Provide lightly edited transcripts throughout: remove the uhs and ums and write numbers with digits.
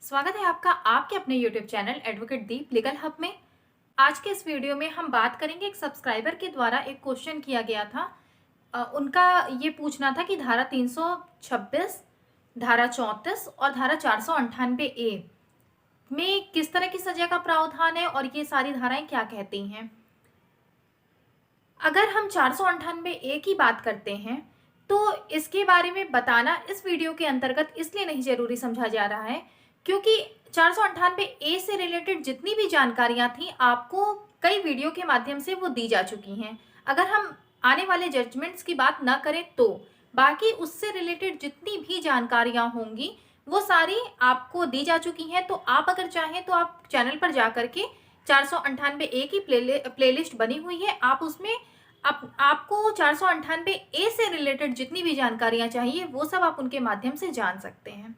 स्वागत है आपका आपके अपने YouTube चैनल एडवोकेट दीप लीगल हब में। आज के इस वीडियो में हम बात करेंगे, एक सब्सक्राइबर के द्वारा एक क्वेश्चन किया गया था। उनका ये पूछना था कि धारा 326, धारा 34 और धारा 498A में किस तरह की सजा का प्रावधान है और ये सारी धाराएं क्या कहती हैं। अगर हम 498A की बात करते हैं तो इसके बारे में बताना इस वीडियो के अंतर्गत इसलिए नहीं जरूरी समझा जा रहा है क्योंकि 498A से रिलेटेड जितनी भी जानकारियां थी आपको कई वीडियो के माध्यम से वो दी जा चुकी हैं। अगर हम आने वाले जजमेंट्स की बात ना करें तो बाकी उससे रिलेटेड जितनी भी जानकारियां होंगी वो सारी आपको दी जा चुकी हैं। तो आप अगर चाहें तो आप चैनल पर जा करके 498A की प्लेलिस्ट बनी हुई है, आप उसमें आपको 498A से रिलेटेड जितनी भी जानकारियां चाहिए वो सब आप उनके माध्यम से जान सकते हैं।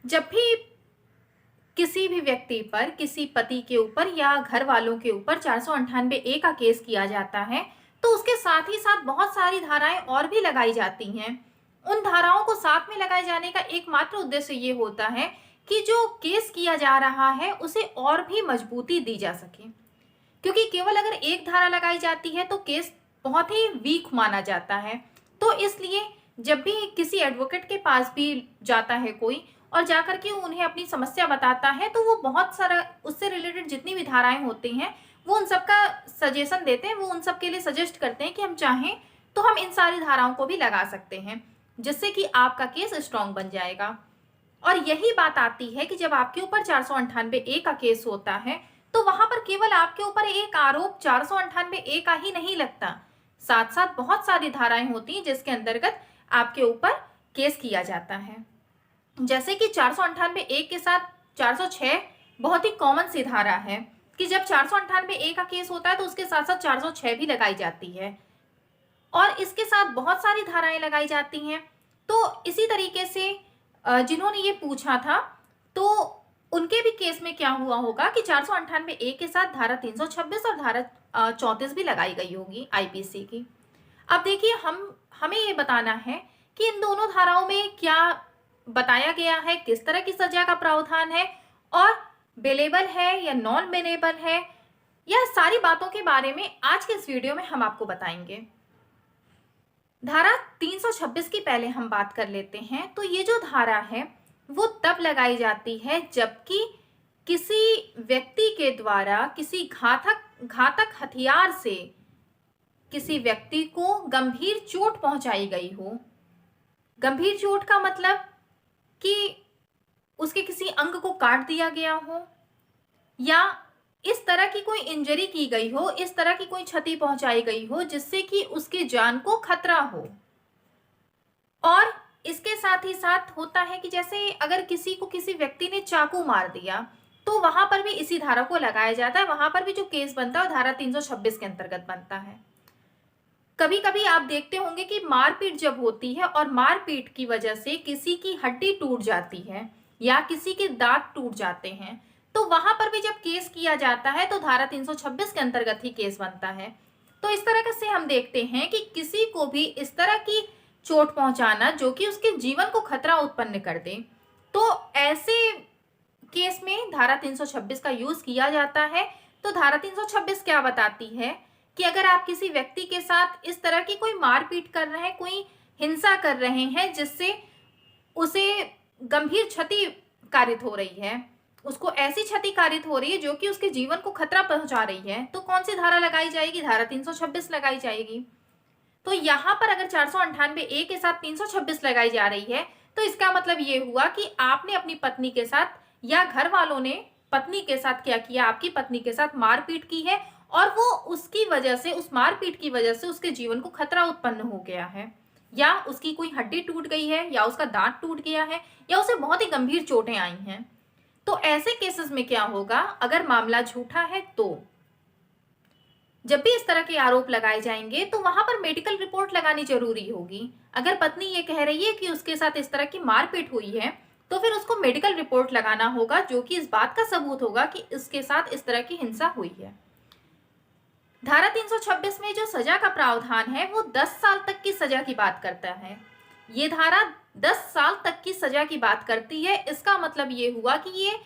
जब भी किसी भी व्यक्ति पर, किसी पति के ऊपर या घर वालों के ऊपर 498A का केस किया जाता है तो उसके साथ ही साथ बहुत सारी धाराएं और भी लगाई जाती हैं। उन धाराओं को साथ में लगाए जाने का एकमात्र उद्देश्य ये होता है कि जो केस किया जा रहा है उसे और भी मजबूती दी जा सके, क्योंकि केवल अगर एक धारा लगाई जाती है तो केस बहुत ही वीक माना जाता है। तो इसलिए जब भी किसी एडवोकेट के पास भी जाता है कोई और जाकर के उन्हें अपनी समस्या बताता है तो वो बहुत सारा उससे रिलेटेड जितनी भी धाराएं होती हैं वो उन सब का सजेशन देते हैं, वो उन सब के लिए सजेस्ट करते हैं कि हम चाहें तो हम इन सारी धाराओं को भी लगा सकते हैं, जिससे कि आपका केस स्ट्रांग बन जाएगा। और यही बात आती है कि जब आपके ऊपर 498A का केस होता है तो वहां पर केवल आपके ऊपर एक आरोप 498A का ही नहीं लगता, साथ साथ बहुत सारी धाराएं होती हैं जिसके अंतर्गत आपके ऊपर केस किया जाता है। जैसे कि 498A के साथ 406 बहुत ही कॉमन सी धारा है कि जब 498A का केस होता है तो उसके साथ साथ 406 भी लगाई जाती है और इसके साथ बहुत सारी धाराएं लगाई जाती हैं। तो इसी तरीके से जिन्होंने ये पूछा था तो उनके भी केस में क्या हुआ होगा कि 498A के साथ धारा 326 और धारा 34 भी लगाई गई होगी आईपीसी की। अब देखिए, हमें ये बताना है कि इन दोनों धाराओं में क्या बताया गया है, किस तरह की सजा का प्रावधान है और बेलेबल है या नॉन बेलेबल है, यह सारी बातों के बारे में आज के इस वीडियो में हम आपको बताएंगे। धारा 326 की पहले हम बात कर लेते हैं। तो ये जो धारा है वो तब लगाई जाती है जबकि किसी व्यक्ति के द्वारा किसी घातक हथियार से किसी व्यक्ति को गंभीर चोट पहुंचाई गई हो। गंभीर चोट का मतलब कि उसके किसी अंग को काट दिया गया हो या इस तरह की कोई इंजरी की गई हो, इस तरह की कोई क्षति पहुंचाई गई हो जिससे कि उसकी जान को खतरा हो। और इसके साथ ही साथ होता है कि जैसे अगर किसी को किसी व्यक्ति ने चाकू मार दिया तो वहां पर भी इसी धारा को लगाया जाता है। वहां पर भी जो केस बनता है धारा 326 के अंतर्गत बनता है। कभी कभी आप देखते होंगे कि मारपीट जब होती है और मारपीट की वजह से किसी की हड्डी टूट जाती है या किसी के दांत टूट जाते हैं तो वहां पर भी जब केस किया जाता है तो धारा 326 के अंतर्गत ही केस बनता है। तो इस तरह से हम देखते हैं कि किसी को भी इस तरह की चोट पहुंचाना जो कि उसके जीवन को खतरा उत्पन्न कर दे, तो ऐसे केस में धारा 326 का यूज किया जाता है। तो धारा 326 क्या बताती है कि अगर आप किसी व्यक्ति के साथ इस तरह की कोई मारपीट कर रहे हैं, कोई हिंसा कर रहे हैं जिससे उसे गंभीर क्षति कारित हो रही है, उसको ऐसी क्षति कारित हो रही है जो कि उसके जीवन को खतरा पहुंचा रही है, तो कौन सी धारा लगाई जाएगी? धारा 326 लगाई जाएगी। तो यहाँ पर अगर 498A के साथ 326 लगाई जा रही है तो इसका मतलब ये हुआ कि आपने अपनी पत्नी के साथ या घर वालों ने पत्नी के साथ क्या किया, आपकी पत्नी के साथ मारपीट की है और वो उसकी वजह से, उस मारपीट की वजह से उसके जीवन को खतरा उत्पन्न हो गया है, या उसकी कोई हड्डी टूट गई है या उसका दांत टूट गया है या उसे बहुत ही गंभीर चोटें आई हैं। तो ऐसे केसेस में क्या होगा, अगर मामला झूठा है तो जब भी इस तरह के आरोप लगाए जाएंगे तो वहां पर मेडिकल रिपोर्ट लगानी जरूरी होगी। अगर पत्नी ये कह रही है कि उसके साथ इस तरह की मारपीट हुई है तो फिर उसको मेडिकल रिपोर्ट लगाना होगा जो कि इस बात का सबूत होगा कि इसके साथ इस तरह की हिंसा हुई है। धारा 326 में जो सजा का प्रावधान है वो 10 साल तक की सजा की बात करता है। ये धारा 10 साल तक की सजा की बात करती है। इसका मतलब ये हुआ कि ये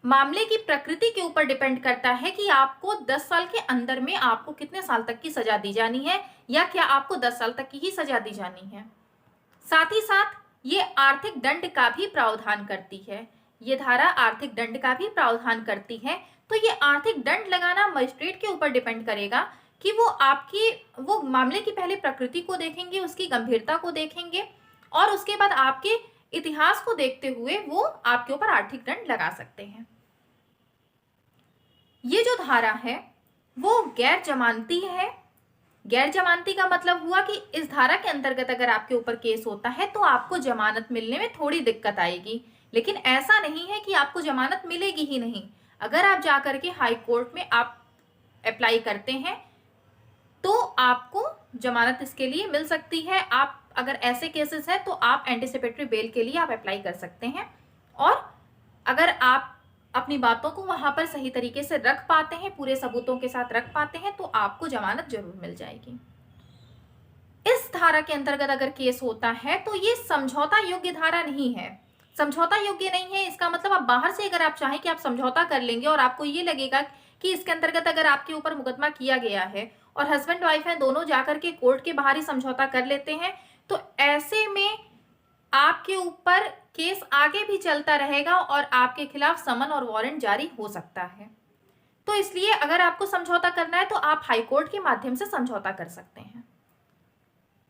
मामले की प्रकृति के ऊपर डिपेंड करता है कि आपको 10 साल के अंदर में आपको कितने साल तक की सजा दी जानी है, या क्या आपको 10 साल तक की ही सजा दी जानी है। साथ ही साथ ये आर्थिक दंड का भी प्रावधान करती है। ये धारा आर्थिक दंड का भी प्रावधान करती है। तो ये आर्थिक दंड लगाना मजिस्ट्रेट के ऊपर डिपेंड करेगा कि वो मामले की पहले प्रकृति को देखेंगे, उसकी गंभीरता को देखेंगे, और उसके बाद आपके इतिहास को देखते हुए वो आपके ऊपर आर्थिक दंड लगा सकते हैं। ये जो धारा है वो गैर जमानती है। गैर जमानती का मतलब हुआ कि इस धारा के अंतर्गत अगर आपके ऊपर केस होता है तो आपको जमानत मिलने में थोड़ी दिक्कत आएगी, लेकिन ऐसा नहीं है कि आपको जमानत मिलेगी ही नहीं। अगर आप जाकर के हाई कोर्ट में आप अप्लाई करते हैं तो आपको जमानत इसके लिए मिल सकती है। आप अगर ऐसे केसेस है तो आप एंटीसिपेटरी बेल के लिए आप अप्लाई कर सकते हैं, और अगर आप अपनी बातों को वहां पर सही तरीके से रख पाते हैं, पूरे सबूतों के साथ रख पाते हैं, तो आपको जमानत जरूर मिल जाएगी। इस धारा के अंतर्गत अगर केस होता है तो ये समझौता योग्य धारा नहीं है। समझौता योग्य नहीं है इसका मतलब आप बाहर से अगर आप चाहें कि आप समझौता कर लेंगे और आपको ये लगेगा कि इसके अंतर्गत अगर आपके ऊपर मुकदमा किया गया है और हस्बैंड वाइफ है दोनों जाकर के कोर्ट के बाहर ही समझौता कर लेते हैं, तो ऐसे में आपके ऊपर केस आगे भी चलता रहेगा और आपके खिलाफ समन और वारंट जारी हो सकता है। तो इसलिए अगर आपको समझौता करना है तो आप हाई कोर्ट के माध्यम से समझौता कर सकते हैं।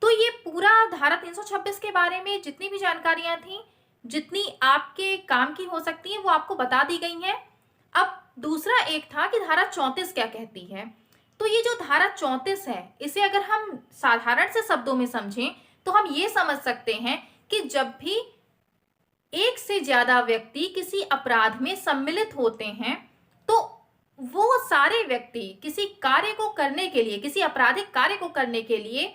तो ये पूरा धारा 326 के बारे में जितनी भी जानकारियां थी, जितनी आपके काम की हो सकती है, वो आपको बता दी गई हैं। अब दूसरा एक था कि धारा 34 क्या कहती है। तो ये जो धारा 34 है, इसे अगर हम साधारण से शब्दों में समझें तो हम ये समझ सकते हैं कि जब भी एक से ज्यादा व्यक्ति किसी अपराध में सम्मिलित होते हैं तो वो सारे व्यक्ति किसी कार्य को करने के लिए, किसी आपराधिक कार्य को करने के लिए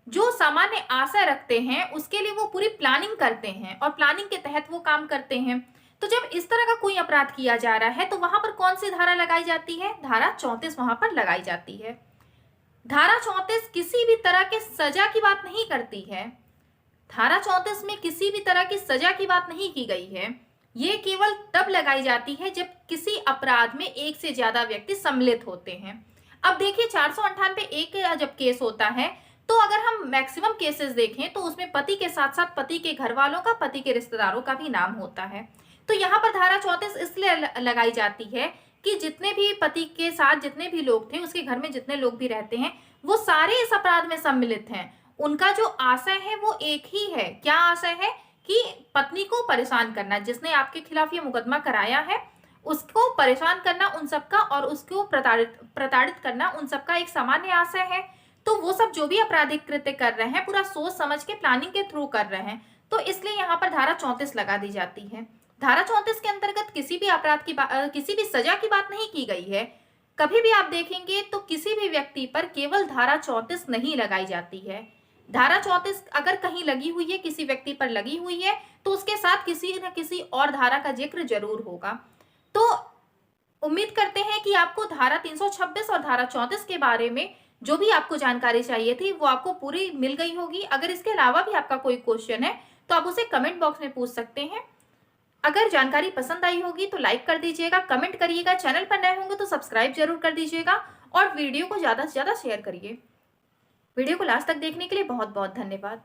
जो सामान्य आशय रखते हैं उसके लिए वो पूरी प्लानिंग करते हैं और प्लानिंग के तहत वो काम करते हैं। तो जब इस तरह का कोई अपराध किया जा रहा है तो वहां पर कौन सी धारा लगाई जाती है? धारा 34 वहां पर लगाई जाती है। धारा 34 किसी भी तरह के सजा की बात नहीं करती है। धारा 34 में किसी भी तरह की सजा की बात नहीं की गई है। ये केवल तब लगाई जाती है जब किसी अपराध में एक से ज्यादा व्यक्ति सम्मिलित होते हैं। अब देखिए 498 का जब केस होता है तो अगर हम मैक्सिमम केसेस देखें तो उसमें पति के साथ साथ पति के घर वालों का, पति के रिश्तेदारों का भी नाम होता है। तो यहाँ पर धारा 34 इसलिए लगाई जाती है कि जितने भी पति के साथ जितने भी लोग थे, उसके घर में जितने लोग भी रहते हैं, वो सारे इस अपराध में सम्मिलित हैं। उनका जो आशय है वो एक ही है। क्या आशय है? कि पत्नी को परेशान करना, जिसने आपके खिलाफ ये मुकदमा कराया है उसको परेशान करना उन सबका, और उसको प्रताड़ित करना उन सबका एक सामान्य आशय है। तो वो सब जो भी आपराधिक कृत्य कर रहे हैं पूरा सोच समझ के प्लानिंग के थ्रू कर रहे हैं, तो इसलिए यहाँ पर धारा 34 लगा दी जाती है। धारा 34 के अंतर्गत किसी भी अपराध की किसी भी सजा की बात नहीं की गई है। कभी भी आप देखेंगे तो किसी भी व्यक्ति पर केवल धारा 34 नहीं लगाई जाती है। धारा 34 अगर कहीं लगी हुई है, किसी व्यक्ति पर लगी हुई है, तो उसके साथ किसी न किसी और धारा का जिक्र जरूर होगा। तो उम्मीद करते हैं कि आपको धारा 326 और धारा 34 के बारे में जो भी आपको जानकारी चाहिए थी वो आपको पूरी मिल गई होगी। अगर इसके अलावा भी आपका कोई क्वेश्चन है तो आप उसे कमेंट बॉक्स में पूछ सकते हैं। अगर जानकारी पसंद आई होगी तो लाइक कर दीजिएगा, कमेंट करिएगा, चैनल पर नए होंगे तो सब्सक्राइब जरूर कर दीजिएगा और वीडियो को ज़्यादा से ज़्यादा शेयर करिए। वीडियो को लास्ट तक देखने के लिए बहुत बहुत धन्यवाद।